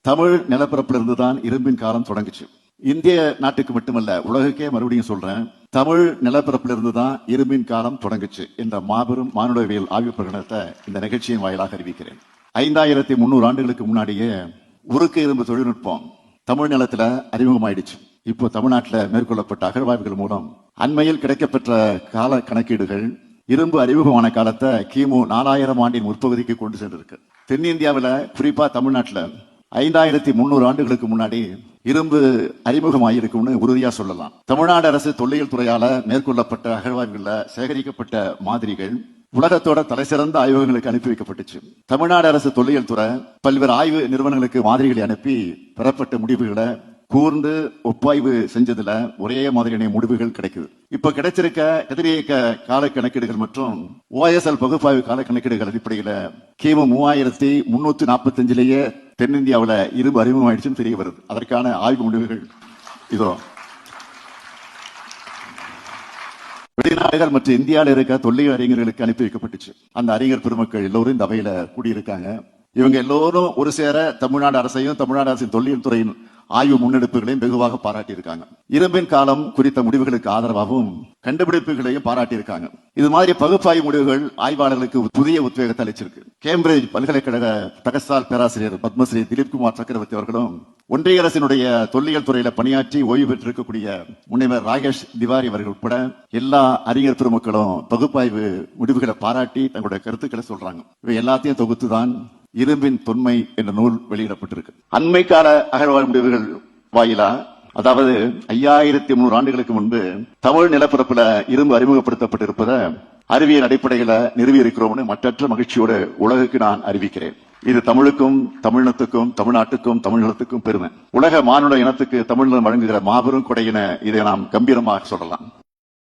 தமிழ் நிலப்பரப்பிலிருந்து தான் இரும்பின் காலம் தொடங்குச்சு. இந்திய நாட்டுக்கு மட்டுமல்ல, உலகுக்கே மறுபடியும் சொல்றேன், தமிழ் நிலப்பரப்பிலிருந்து தான் இரும்பின் காலம் தொடங்குச்சு என்ற மாபெரும் மானுடவியல் ஆய்வு பிரகடனத்தை இந்த நிகழ்ச்சியின் வாயிலாக அறிவிக்கிறேன். 5300 ஆண்டுகளுக்கு முன்னாடியே உருக்கு இரும்பு தொழில்நுட்பம் தமிழ் நிலத்துல அறிமுகமாயிடுச்சு. இப்போ தமிழ்நாட்டில் மேற்கொள்ளப்பட்ட அகழ்வாய்வுகள் மூலம் அண்மையில் கிடைக்கப்பெற்ற கால கணக்கீடுகள் இரும்பு அறிமுகமான காலத்தை கிமு 4000 ஆண்டின் முற்பகுதிக்கு கொண்டு சென்றிருக்கு. தென்னிந்தியாவில், குறிப்பா தமிழ்நாட்டில் 5300 ஆண்டுகளுக்கு முன்னாடி இரும்பு அறிமுகமாயிருக்கும்னு உறுதியா சொல்லலாம். தமிழ்நாடு அரசு தொல்லியல் துறையால மேற்கொள்ளப்பட்ட அகழ்வாய்வுகள்ல சேகரிக்கப்பட்ட மாதிரிகள் உலகத்தோட தலைசிறந்த ஆய்வகங்களுக்கு அனுப்பி வைக்கப்பட்டுச்சு. தமிழ்நாடு அரசு தொல்லியல் துறை பல்வேறு ஆய்வு நிறுவனங்களுக்கு மாதிரிகளை அனுப்பி பெறப்பட்ட முடிவுகளை கூர்ந்து ஒப்பாய்வு செஞ்சதுல ஒரே மாதிரியான முடிவுகள் கிடைக்குது. இப்ப கிடைச்சிருக்க எதிரியக்க கால கணக்கீடுகள் மற்றும் OSL பகுப்பாய்வு கால கணக்கீடுகள் அடிப்படையில கிமு 3345 தென்னிந்தியாவில் இரும்பு அறிமுகமாயிடுச்சுன்னு தெரிய வருது. அதற்கான ஆய்வு முடிவுகள் இதோ. வெளிநாடுகள் மற்றும் இந்தியாவில் இருக்க தொல்லியல் அறிஞர்களுக்கு அனுப்பி வைக்கப்பட்டுச்சு. அந்த அறிஞர் பெருமக்கள் எல்லோரும் இந்த அவையில கூடியிருக்காங்க. இவங்க எல்லோரும் ஒரு சேர தமிழ்நாடு அரசையும் தமிழ்நாடு அரசின் தொல்லியல் துறையின் ஆய்வு முன்னெடுப்புகளையும் வெகுவாக பாராட்டியிருக்காங்க. இரும்பின் காலம் குறித்த முடிவுகளுக்கு ஆதரவாகவும் கண்டுபிடிப்புகளையும் பாராட்டியிருக்காங்க. இது மாதிரி பகுப்பாய்வு முடிவுகள் ஆய்வாளர்களுக்கு புதிய உத்வேகத்தை அளிச்சிருக்கு. கேம்பிரிட்ஜ் பல்கலைக்கழக தகசால் பேராசிரியர் பத்மஸ்ரீ திலீப்குமார் சக்கரவர்த்தி அவர்களும் ஒன்றிய அரசினுடைய தொல்லியல் துறையில பணியாற்றி ஓய்வு பெற்றிருக்கக்கூடிய முனைவர் ராகேஷ் திவாரி அவர்கள் உட்பட எல்லா அறிஞர் பெருமக்களும் பகுப்பாய்வு முடிவுகளை பாராட்டி தங்களுடைய கருத்துக்களை சொல்றாங்க. இவை எல்லாத்தையும் தொகுத்துதான் இரும்பின் தொன்மை என்ற நூல் வெளியிடப்பட்டிருக்கு. அண்மை கால அகழ்வாய்வு முடிவுகள் வாயிலா, அதாவது 5300 ஆண்டுகளுக்கு முன்பு தமிழ் நிலப்பரப்புல இரும்பு அறிமுகப்படுத்தப்பட்டிருப்பதை அறிவியல் அடிப்படையில நிறுவி இருக்கிறோம்னு மற்றற்ற மகிழ்ச்சியோடு உலகுக்கு நான் அறிவிக்கிறேன். இது தமிழுக்கும், தமிழினத்துக்கும், தமிழ்நாட்டுக்கும், தமிழ்நிலத்துக்கும் பெருமை. உலக மானுட இனத்துக்கு தமிழ்நிலம் வழங்குகிற மாபெரும் கொடையின இதை நாம் கம்பீரமாக சொல்லலாம்.